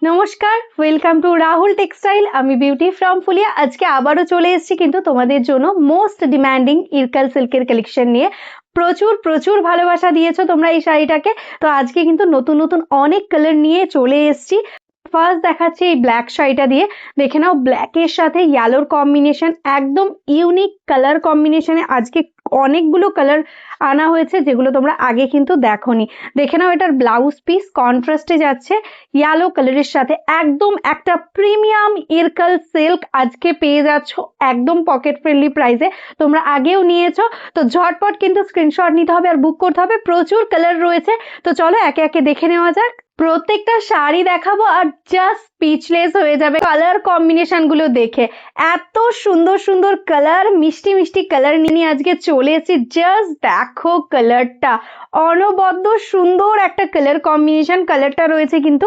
নমস্কার, welcome to Rahul textile. আমি beauty from Phulia. আজকে আবারও চলে এসেছি কিন্তু তোমাদের জন্য মোস্ট ডিমান্ডিং ইরকাল সিল্কের কালেকশন নিয়ে। প্রচুর প্রচুর ভালোবাসা দিয়েছো তোমরা এই শাড়িটাকে। তো আজকে কিন্তু নতুন নতুন অনেক কালার নিয়ে চলে এসেছি। ফার্স্ট দেখাচ্ছি এই ব্ল্যাক শাড়িটা দিয়ে। দেখে নাও, ব্ল্যাকের সাথে ইয়েলোর কম্বিনেশন, একদম ইউনিক কালার কম্বিনেশনে আজকে অনেকগুলো কালার আনা হয়েছে যেগুলো তোমরা আগে কিন্তু দেখোনি। দেখে নাও, এটার ব্লাউজ পিস কন্ট্রাস্টে যাচ্ছে ইয়েলো কালারের সাথে। একদম একটা প্রিমিয়াম ইরকাল সিল্ক আজকে পেয়ে যাচ্ছ একদম পকেট ফ্রেন্ডলি প্রাইসে। তোমরা আগেও নিয়েছো, তো ঝটপট কিন্তু স্ক্রিনশট নিতে হবে আর বুক করতে হবে। প্রচুর কালার রয়েছে, তো চলো একে একে দেখে নেওয়া যাক। প্রত্যেকটা শাড়ি দেখাবো আর জাস্ট স্পিচলেস হয়ে যাবে কালার কম্বিনেশন গুলো দেখে। এত সুন্দর সুন্দর কালার, মিষ্টি মিষ্টি কালার নিয়ে আজকে চলে এসেছি। জাস্ট দেখো কালারটা, অনবদ্য সুন্দর একটা কালার কম্বিনেশন। কালারটা রয়েছে কিন্তু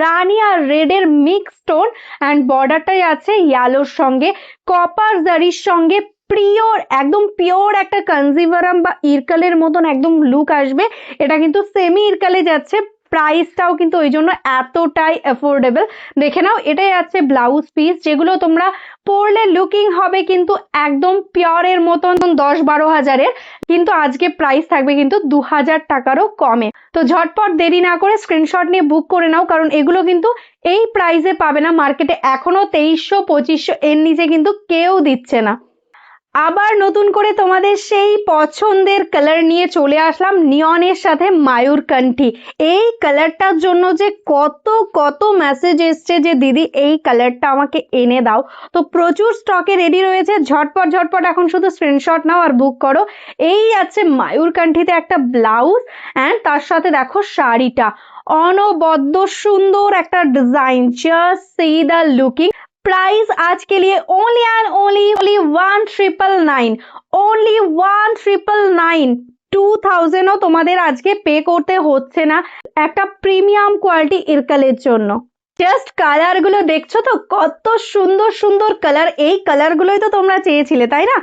রানী আর রেড এর মিক্স টোন, অ্যান্ড বর্ডারটাই আছে ইয়েলোর সঙ্গে, কপার জারির সঙ্গে। পিওর, একদম পিওর একটা কনজিভারাম বা ইরকালের মতন একদম লুক আসবে। এটা কিন্তু সেমি ইরকালে যাচ্ছে, প্রাইসটাও কিন্তু ওই জন্য এতটাই অ্যাফোর্ডেবল। দেখে নাও, এটাই আছে ব্লাউজ পিস, যেগুলো তোমরা পরলে লুকিং হবে কিন্তু একদম পিওরের মতন 10-12 হাজারের, কিন্তু আজকে প্রাইস থাকবে কিন্তু 2000 টাকারও কমে। তো ঝটপট দেরি না করে স্ক্রিনশট নিয়ে বুক করে নাও, কারণ এগুলো কিন্তু এই প্রাইসে পাবে না মার্কেটে। এখনো 2300-2500 এর নিচে কিন্তু কেউ দিচ্ছে না। আবার নতুন করে তোমাদের সেই পছন্দের কালার নিয়ে চলে আসলাম, নিয়নের সাথে মায়ূরকণ্ঠী। এই কালারটার জন্য যে কত কত মেসেজ এসছে যে দিদি এই কালারটা আমাকে এনে দাও। তো প্রচুর স্টকে রেডি রয়েছে, ঝটপট ঝটপট এখন শুধু স্ক্রিনশট নাও আর বুক করো। এই আছে মায়ূরকণ্ঠীতে একটা ব্লাউজ, অ্যান্ড তার সাথে দেখো শাড়িটা, অনবদ্য সুন্দর একটা design. Just see the looking. Price आज के लिए ओनली एंड ओनली 1999, ओनली 1999। 2000ও তোমাদের আজকে পে করতে হচ্ছে না একটা প্রিমিয়াম কোয়ালিটি ইরকালের জন্য। জাস্ট কালার গুলো দেখছো তো, কত সুন্দর সুন্দর কালার। এই কালার গুলোই তো তোমরা চেয়েছিলে, তাই না?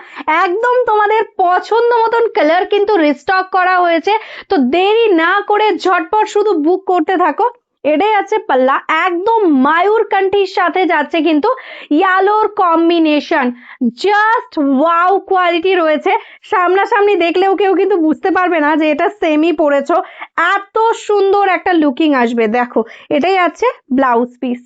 একদম তোমাদের পছন্দ মতন কালার কিন্তু রিস্টক করা হয়েছে। তো দেরি না করে ঝটপট শুধু বুক করতে থাকো। এটাই আছে পাল্লা, একদম মায়ূরকণ্ঠীর সাথে যাচ্ছে কিন্তু ইয়েলোর কম্বিনেশন। জাস্ট ওয়াও কোয়ালিটি রয়েছে। সামনাসামনি দেখলেও কেউ কিন্তু বুঝতে পারবে না যে এটা সেমি পরেছো, এত সুন্দর একটা লুকিং আসবে। দেখো, এটাই আছে ব্লাউজ পিস।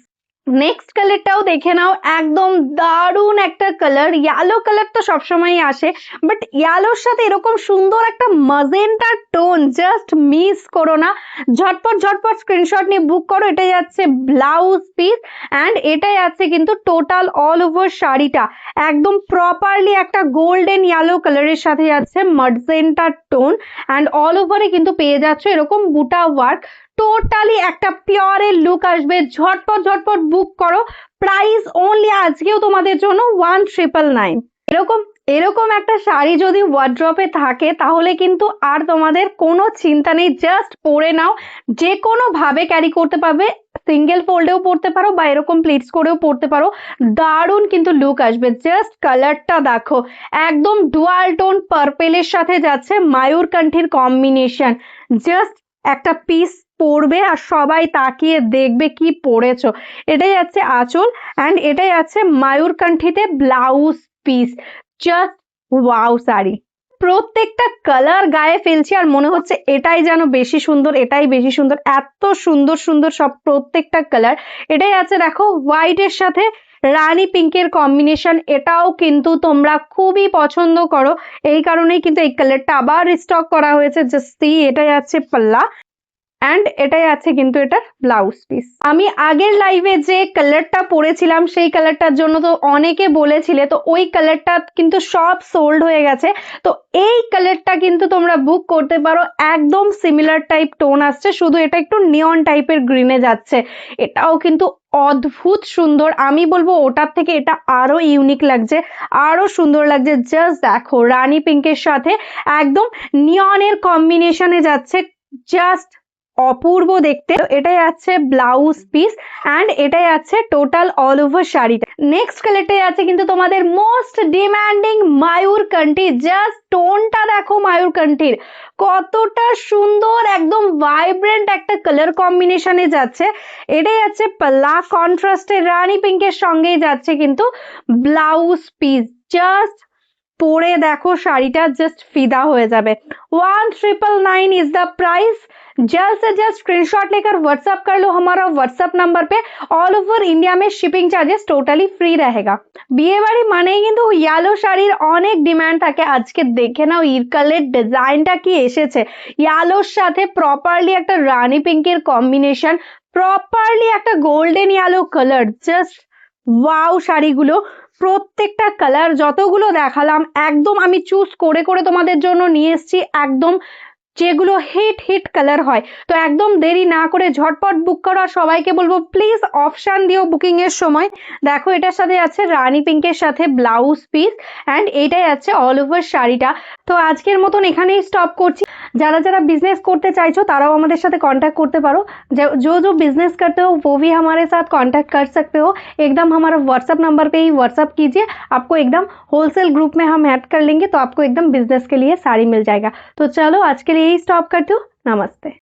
নেক্সট কালারটাও দেখে নাও, একদম দারুণ একটা কালার। ইয়েলো কালার তো সবসময়ই আসে, বাট ইয়েলোর সাথে এরকম সুন্দর একটা মাজেন্টা টোন জাস্ট মিস করো না। ঝটপট ঝটপট স্ক্রিনশট নিয়ে বুক করো। এটাই আছে ব্লাউজ পিস, অ্যান্ড এটাই আছে কিন্তু টোটাল অল ওভার শাড়িটা একদম প্রপারলি একটা গোল্ডেন ইয়েলো কালারের সাথে যাচ্ছে মাজেন্টা টোন, অ্যান্ড অল ওভারে কিন্তু পেয়ে যাচ্ছে এরকম বুটা ওয়ার্ক। টোটালি একটা পিওরের লুক আসবে। ঝটপট ঝটপট বুক করো। প্রাইস অনলি আজকেও তোমাদের জন্য 1999। এরকম এরকম একটা শাড়ি যদি ওয়ার্ড্রপে থাকে তাহলে কিন্তু আর তোমাদের কোনো চিন্তা নেই। জাস্ট পরে নাও, যে কোনো ভাবে ক্যারি করতে পারবে। সিঙ্গেল ফোল্ডেও পরতে পারো বা এরকম প্লিটস করেও পরতে পারো, দারুণ কিন্তু লুক আসবে। জাস্ট কালারটা দেখো, একদম ডুয়াল টোন পার্পেলের সাথে যাচ্ছে মায়ূরকণ্ঠীর কম্বিনেশন। জাস্ট একটা পিস পরবে আর সবাই তাকিয়ে দেখবে কি পরেছো। এটাই আছে আঁচল, অ্যান্ড এটাই আছে মায়ূরকণ্ঠীতে blouse piece. Just wow sari. প্রত্যেকটা কালার গায়ে ফেলছি আর মনে হচ্ছে এটাই যেন বেশি সুন্দর, এটাই বেশি সুন্দর। এত সুন্দর সুন্দর সব প্রত্যেকটা কালার। এটাই আছে দেখো হোয়াইটের সাথে রানী পিঙ্কের কম্বিনেশন। এটাও কিন্তু তোমরা খুবই পছন্দ করো, এই কারণেই কিন্তু এই কালারটা আবার রিস্টক করা হয়েছে। জাস্ট সি, এটাই আছে পাল্লা, অ্যান্ড এটাই আছে কিন্তু এটার ব্লাউজ পিস। আমি আগের লাইভে যে কালারটা পরেছিলাম সেই কালারটার জন্য তো অনেকে বলেছিলে, তো ওই কালারটা কিন্তু সব সোল্ড হয়ে গেছে। তো এই কালারটা কিন্তু তোমরা বুক করতে পারো। একদম সিমিলার টাইপ টোন আসছে, শুধু এটা একটু নিয়ন টাইপের গ্রিনে যাচ্ছে। এটাও কিন্তু অদ্ভুত সুন্দর। আমি বলবো ওটার থেকে এটা আরো ইউনিক লাগছে, আরো সুন্দর লাগছে। জাস্ট দেখো, রানী পিঙ্কের সাথে একদম নিয়নের কম্বিনেশনে যাচ্ছে। জাস্ট অপূর্ব দেখতে। এটাই আছে ব্লাউজ পিস অ্যান্ড এটাই আছে টোটাল অল ওভার শাড়িটা। নেক্সট কালারটাই আছে কিন্তু তোমাদের মোস্ট ডিমান্ডিং ময়ূরকণ্ঠী। জাস্ট টোনটা দেখো ময়ূরকণ্ঠীর কতটা সুন্দর, একদম ভাইব্রেন্ট একটা কালার কম্বিনেশনে যাচ্ছে। এটাই আছে পাল্লা, কন্ট্রাস্টে রানী পিঙ্কের সঙ্গেই যাচ্ছে কিন্তু ব্লাউজ পিস। জাস্ট পরে দেখো শাড়িটা জাস্ট ফিদা হয়ে যাবে। 1999 इज द प्राइस। जल्द से जल्द स्क्रीनशॉट लेकर व्हाट्सएप कर लो हमारा व्हाट्सएप नंबर पे। ऑल ओवर इंडिया में शिपिंग चार्जेस टोटाली फ्री रहेगा। বিয়ে বাড়ি মানেই কিন্তু ইয়েলো শাড়ির অনেক ডিমান্ড থাকে। আজকে দেখে নাও ইরকালের ডিজাইনটা কি এসেছে, ইয়েলোর সাথে প্রপারলি একটা রানী পিঙ্কের কম্বিনেশন, প্রপারলি একটা golden yellow colour. Just wow শাড়িগুলো, প্রত্যেকটা কালার যতগুলো দেখালাম একদম আমি চুজ করে করে তোমাদের জন্য নিয়ে এসেছি, একদম যেগুলো হিট হিট কালার হয়। তো একদম দেরি না করে ঝটপট বুক করো। আর সবাইকে বলবো প্লিজ অপশন দিও বুকিং এর সময়। দেখো এটার সাথে আছে রানী পিঙ্কের সাথে ব্লাউজ পিস অ্যান্ড এটাই আছে অল ওভার শাড়িটা। তো আজকের মতন এখানেই স্টপ করছি। যারা যারা बिजनेस করতে চাইছো তারাও আমাদের সাথে कांटेक्ट करते पारो। जो बिजनेस करते हो वो भी हमारे साथ कांटेक्ट कर सकते हो। एकदम हमारा व्हाट्सएप नंबर पे ही व्हाट्सएप कीजिए, आपको एकदम होलसेल ग्रुप में हम ऐड कर लेंगे, तो आपको एकदम बिजनेस के लिए साड़ी मिल जाएगा। तो चलो आज के लिए यही स्टॉप करती हूँ। नमस्ते।